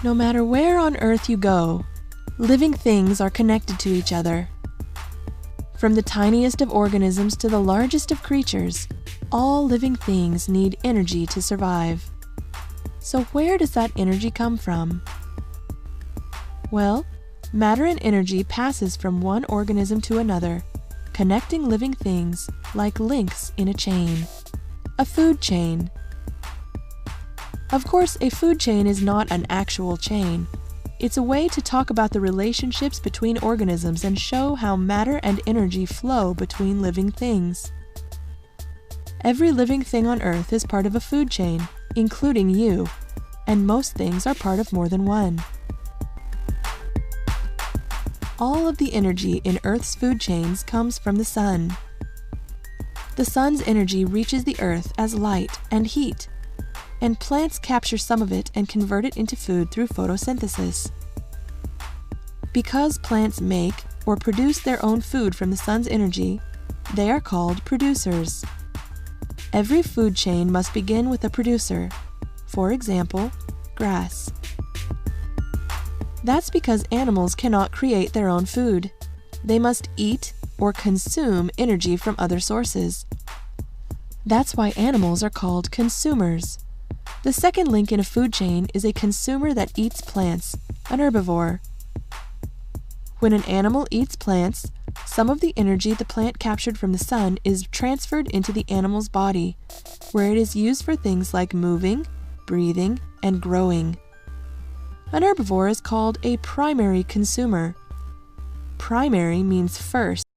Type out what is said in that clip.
No matter where on Earth you go, living things are connected to each other. From the tiniest of organisms to the largest of creatures, all living things need energy to survive. So where does that energy come from? Well, matter and energy passes from one organism to another, connecting living things like links in a chain. A food chain. Of course, a food chain is not an actual chain. It's a way to talk about the relationships between organisms and show how matter and energy flow between living things. Every living thing on Earth is part of a food chain, including you, and most things are part of more than one. All of the energy in Earth's food chains comes from the sun. The sun's energy reaches the Earth as light and heat, and plants capture some of it and convert it into food through photosynthesis. Because plants make or produce their own food from the sun's energy, they are called producers. Every food chain must begin with a producer, for example, grass. That's because animals cannot create their own food. They must eat or consume energy from other sources. That's why animals are called consumers. The second link in a food chain is a consumer that eats plants, an herbivore. When an animal eats plants, some of the energy the plant captured from the sun is transferred into the animal's body, where it is used for things like moving, breathing, and growing. An herbivore is called a primary consumer. Primary means first.